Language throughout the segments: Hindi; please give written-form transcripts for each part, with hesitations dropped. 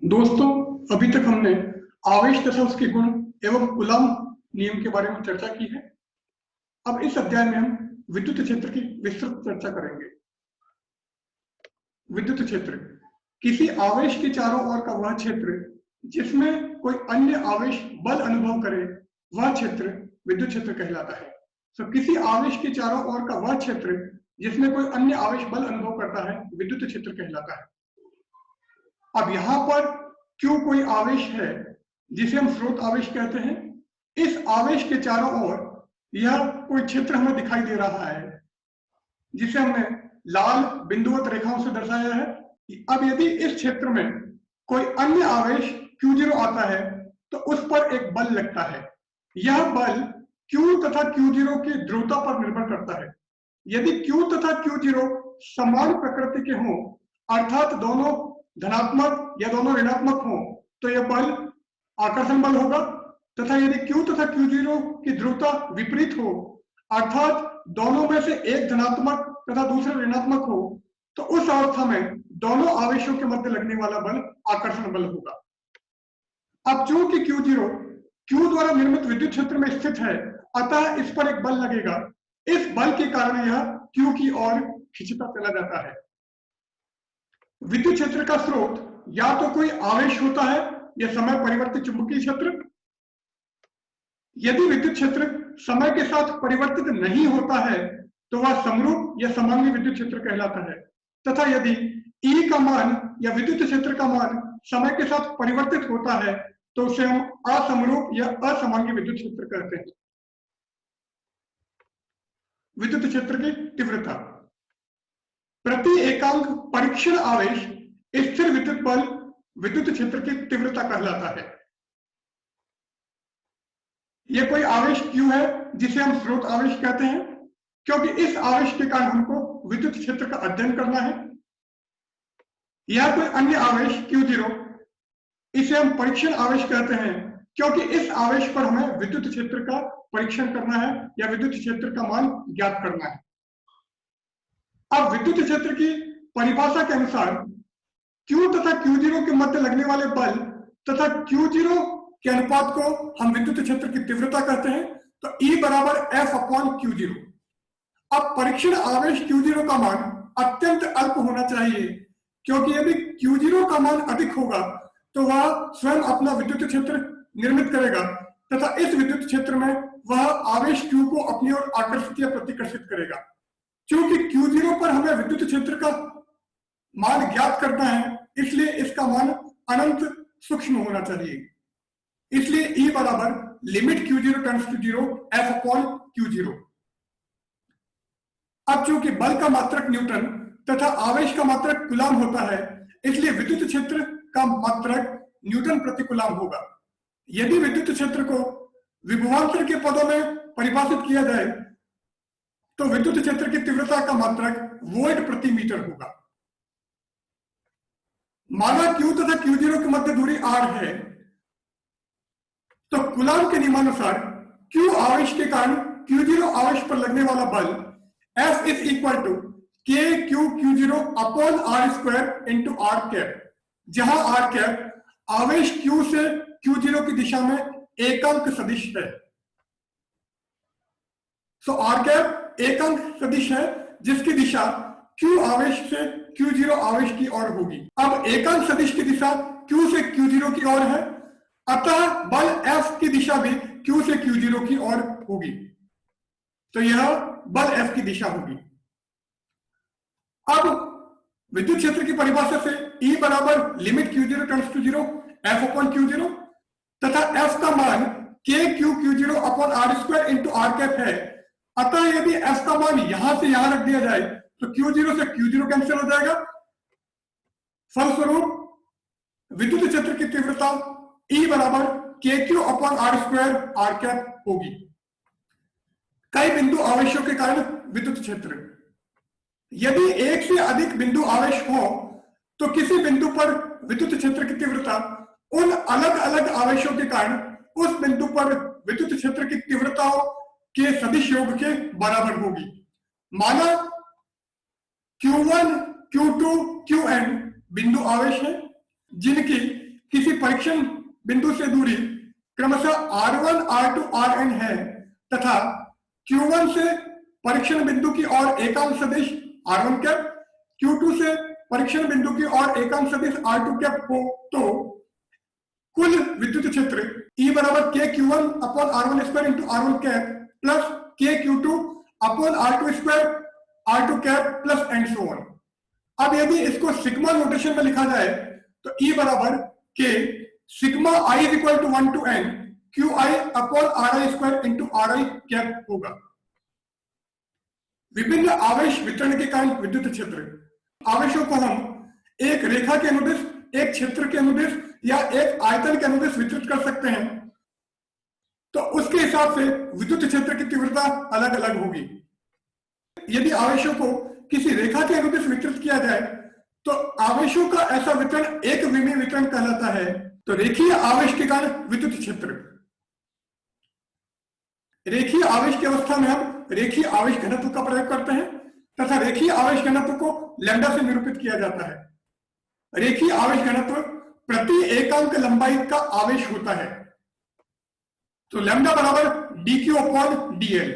दोस्तों, अभी तक हमने आवेश तथा उसके गुण एवं कूलॉम नियम के बारे में चर्चा की है। अब इस अध्याय में हम विद्युत क्षेत्र की विस्तृत चर्चा करेंगे। विद्युत क्षेत्र किसी आवेश के चारों ओर का वह क्षेत्र जिसमें कोई अन्य आवेश बल अनुभव करे, वह क्षेत्र विद्युत क्षेत्र कहलाता है। तो किसी आवेश के चारों ओर का वह क्षेत्र जिसमें कोई अन्य आवेश बल अनुभव करता है, विद्युत क्षेत्र कहलाता है। अब यहां पर क्यों कोई आवेश है जिसे हम स्रोत आवेश कहते हैं, इस आवेश के चारों ओर यह कोई क्षेत्र हमें दिखाई दे रहा है जिसे हमने लाल बिंदुवत रेखाओं से दर्शाया है। अब यदि इस क्षेत्र में कोई अन्य आवेश Q0 आता है तो उस पर एक बल लगता है। यह बल Q तथा Q0 की ध्रुवता पर निर्भर करता है। यदि Q तथा Q0 समान प्रकृति के हों, अर्थात दोनों धनात्मक या दोनों ऋणात्मक हों, तो यह बल आकर्षण बल होगा। तथा यदि Q तथा Q0 की ध्रुवता विपरीत हो, अर्थात दोनों में से एक धनात्मक तथा दूसरा ऋणात्मक हो, तो उस अवस्था में दोनों आवेशों के मध्य लगने वाला बल आकर्षण बल होगा। अब चूंकि Q0 Q द्वारा निर्मित विद्युत क्षेत्र में स्थित है, अतः इस पर एक बल लगेगा। इस बल के कारण यह Q की ओर खिंचता चला जाता है। विद्युत क्षेत्र का स्रोत या तो कोई आवेश होता है या समय परिवर्तित चुंबकीय क्षेत्र। यदि विद्युत क्षेत्र समय के साथ परिवर्तित नहीं होता है तो वह समरूप या समांगी विद्युत क्षेत्र कहलाता है। तथा यदि E का मान या विद्युत क्षेत्र का मान समय के साथ परिवर्तित होता है तो उसे हम असमरूप या असमांगी विद्युत क्षेत्र कहते हैं। विद्युत क्षेत्र की तीव्रता प्रति एकांक परीक्षण आवेश स्थिर विद्युत बल विद्युत क्षेत्र की तीव्रता कहलाता है। यह कोई आवेश Q है जिसे हम स्रोत आवेश कहते हैं, क्योंकि इस आवेश के कारण हमको विद्युत क्षेत्र का अध्ययन करना है। यह कोई अन्य आवेश Q0, इसे हम परीक्षण आवेश कहते हैं, क्योंकि इस आवेश पर हमें विद्युत क्षेत्र का परीक्षण करना है या विद्युत क्षेत्र का मान ज्ञात करना है। अब विद्युत क्षेत्र की परिभाषा के अनुसार Q तथा Q0 के मध्य लगने वाले बल तथा Q0 के अनुपात को हम विद्युत क्षेत्र की तीव्रता कहते हैं। तो E बराबर F/Q0। अब परीक्षण आवेश Q0 का मान अत्यंत अल्प होना चाहिए, क्योंकि यदि Q0 का मान अधिक होगा तो वह स्वयं अपना विद्युत क्षेत्र निर्मित करेगा तथा इस विद्युत क्षेत्र में वह आवेश Q को अपनी ओर आकर्षित या प्रतिकर्षित करेगा। क्योंकि Q0 पर हमें विद्युत क्षेत्र का मान ज्ञात करना है, इसलिए इसका मान अनंत सूक्ष्म होना चाहिए। इसलिए E बराबर limit Q0 tends to 0 F/Q0। अब चूंकि बल का मात्रक न्यूटन तथा आवेश का मात्रक कूलॉम होता है, इसलिए विद्युत क्षेत्र का मात्रक न्यूटन प्रति कूलॉम होगा। यदि विद्युत क्षेत्र को विभवांतर के पदों में परिभाषित किया जाए तो विद्युत क्षेत्र की तीव्रता का मात्रक वोल्ट प्रति मीटर होगा। माना Q तथा Q0 के मध्य दूरी R है, तो कूलॉम के नियमानुसार Q आवेश के कारण Q0 आवेश पर लगने वाला बल F is equal to KQ/Q0/R² into R cap, जहां R कैप आवेश Q से Q0 की दिशा में एकांक सदिश है। तो R कैप एकांक सदिश है जिसकी दिशा Q आवेश से Q0 आवेश की ओर होगी। अब एकांक सदिश की दिशा Q से Q0 की ओर है, अतः बल F की दिशा भी Q से Q0 की ओर होगी। तो यह बल F की दिशा होगी। अब विद्युत क्षेत्र की परिभाषा से E बराबर limit Q0 tends to 0 F/Q0 तथा F का मान KQ/Q0/R² इंटू R कैप है। अतः यदि F का मान यहां से यहां रख दिया जाए तो Q0 से Q0 कैंसिल हो जाएगा। फलस्वरूप विद्युत क्षेत्र की तीव्रता E बराबर KQ/R² R कैप होगी। कई बिंदु आवेशों के कारण विद्युत क्षेत्र, यदि एक से अधिक बिंदु आवेश हो तो किसी बिंदु पर विद्युत क्षेत्र की तीव्रता उन अलग अलग आवेशों के कारण उस बिंदु पर विद्युत क्षेत्र की तीव्रताओं के सदिश योग के बराबर होगी। माना Q1, Q2, Qn बिंदु आवेश है जिनकी किसी परीक्षण बिंदु से दूरी क्रमशः r1, r2, rn है तथा q1 से परीक्षण बिंदु की ओर एकांक सदिश r1 कैप, q2 से परीक्षण बिंदु की ओर एकांक सदिश r2 कैप हो तो कुल विद्युत क्षेत्र E बराबर k q1 upon r1 square into r1 cap plus k q2 upon r2 square r2 cap plus and so on. अब यदि इसको सिग्मा नोटेशन में लिखा जाए तो E बराबर k sigma i is equal to 1 to n q i upon r i square into r i cap होगा। विभिन्न आवेश वितरण के कारण विद्युत क्षेत्र, आवेशों को हम एक रेखा के अनुदिश, एक क्षेत्र के अनुदिश या एक आयतन के अनुदिश वितरित कर सकते हैं, तो उसके हिसाब से विद्युत क्षेत्र की तीव्रता अलग अलग होगी। यदि आवेशों को किसी रेखा के अनुदिश वितरित किया जाए तो आवेशों का ऐसा वितरण एक विमीय वितरण कहलाता है। तो रेखीय आवेश के कारण विद्युत क्षेत्र, रेखीय आवेश की अवस्था में हम रेखीय आवेश घनत्व का प्रयोग करते हैं तथा रेखीय आवेश घनत्व को लैम्डा से निरूपित किया जाता है। रेखीय आवेश घनत्व प्रति एकांक लंबाई का आवेश होता है। तो लैम्डा बराबर dq अपॉन dl।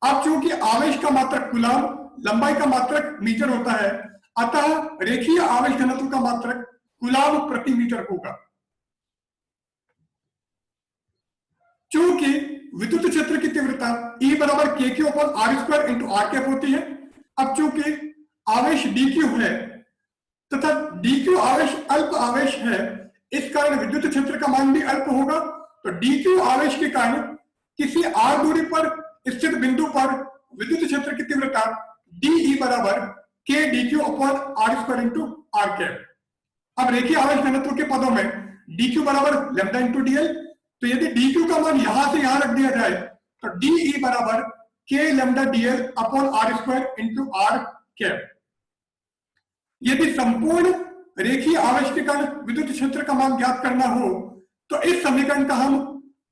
अब चूंकि आवेश का मात्रक कूलाम, लंबाई का मात्रक मीटर होता है, अतः रेखीय आवेश घनत्व का मात्रक कूलाम प्रति मीटर होगा। चूंकि विद्युत क्षेत्र की तीव्रता E बराबर kq upon r square into r cap होती है। अब चूंकि आवेश dq है तथा dq आवेश अल्प आवेश है, इस कारण विद्युत क्षेत्र का मान भी अल्प होगा। तो dq आवेश के कारण किसी r दूरी पर स्थित बिंदु पर विद्युत क्षेत्र की तीव्रता dE बराबर k dq upon r square into r cap. अब रेखीय आवेश घनत्व के पदों में dq बराबर लैम्डा इंटू dl, तो यदि dq का मान यहां से यहां रख दिया जाए तो dE बराबर k lambda dl upon r square into r cap. यदि संपूर्ण रेखीय आवेश के कारण विद्युत क्षेत्र का मान ज्ञात करना हो तो इस समीकरण का हम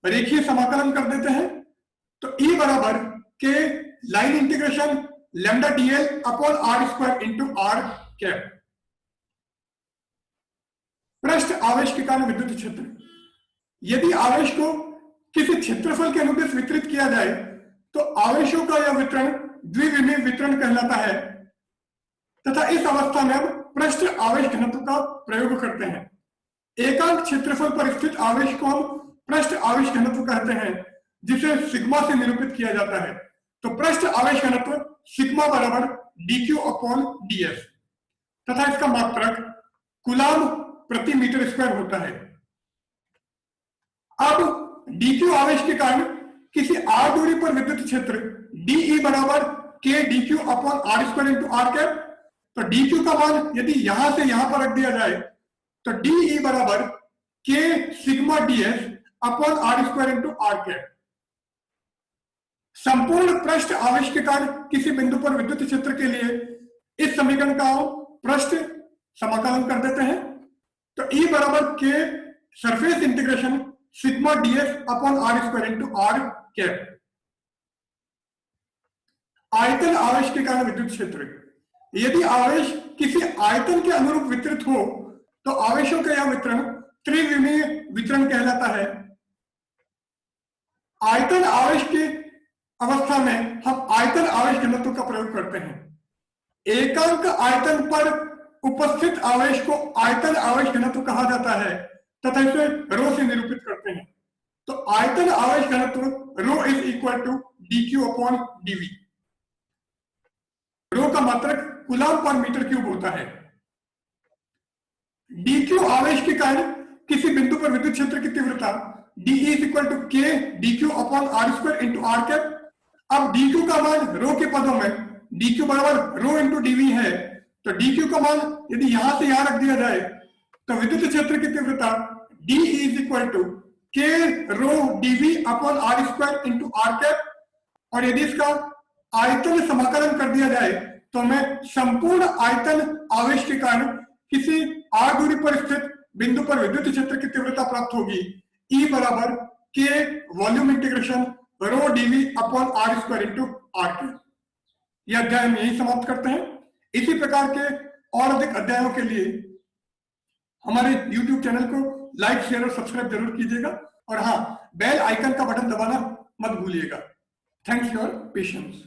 रेखीय समाकलन कर देते हैं। तो E बराबर k line integration lambda dl upon r square into r cap. पृष्ठ आवेश के कारण विद्युत क्षेत्र, यदि आवेश को किसी क्षेत्रफल के अनुदिश वितरित किया जाए तो आवेशों का यह वितरण द्विविमीय वितरण कहलाता है तथा इस अवस्था में हम पृष्ठ आवेश घनत्व का प्रयोग करते हैं। एकांक क्षेत्रफल पर स्थित आवेश को हम पृष्ठ आवेश घनत्व कहते हैं, जिसे सिग्मा से निरूपित किया जाता है। तो पृष्ठ आवेश घनत्व सिग्मा बराबर dq अपॉन ds तथा इसका मात्रक कूलाम प्रति मीटर स्क्वायर होता है। अब dq आवेश के कारण किसी r दूरी पर विद्युत क्षेत्र dE बराबर k dq upon r square into r cap. तो dq का मान यदि यहां से यहां पर रख दिया जाए तो dE बराबर k sigma ds upon r square into r cap. संपूर्ण पृष्ठ आवेश के कारण किसी बिंदु पर विद्युत क्षेत्र के लिए इस समीकरण का पृष्ठ समाकलन कर देते हैं। तो E बराबर k surface integration sigma ds upon r square into r cap. आयतन आवेश के कारण विद्युत क्षेत्र, यदि आवेश किसी आयतन के अनुरूप वितरित हो तो आवेशों का यह वितरण त्रिविमीय वितरण कहलाता है। आयतन आवेश की अवस्था में हम आयतन आवेश घनत्व का प्रयोग करते हैं। एकांक आयतन पर उपस्थित आवेश को आयतन आवेश घनत्व कहा जाता है तथा इसे रो से निरूपित करते हैं। तो आयतन आवेश घनत्व rho is equal to dq upon dv। Rho का मात्रक कूलाम पर मीटर क्यूब होता है। dq आवेश के कारण किसी बिंदु पर विद्युत क्षेत्र की तीव्रता dE is equal to k dq upon r square into r cap. अब dq का मान रो के पदों में dq बराबर रो इंटू dv है, तो dq का मान यदि यहां से यहां रख दिया जाए तो विद्युत क्षेत्र की तीव्रता dE is equal to k rho dv upon r square into r cap. और यदि इसका आयतन समाकलन कर दिया जाए तो हमें संपूर्ण आयतन आवेश के कारण किसी r दूरी पर स्थित बिंदु पर विद्युत क्षेत्र की तीव्रता प्राप्त होगी। E बराबर k वॉल्यूम इंटीग्रेशन रो dv upon r square into r cap. यह अध्याय हम यही समाप्त करते हैं। इसी प्रकार के और अधिक अध्यायों के लिए हमारे YouTube चैनल को लाइक शेयर और सब्सक्राइब जरूर कीजिएगा, और हाँ, बेल आइकन का बटन दबाना मत भूलिएगा। Thanks for patience.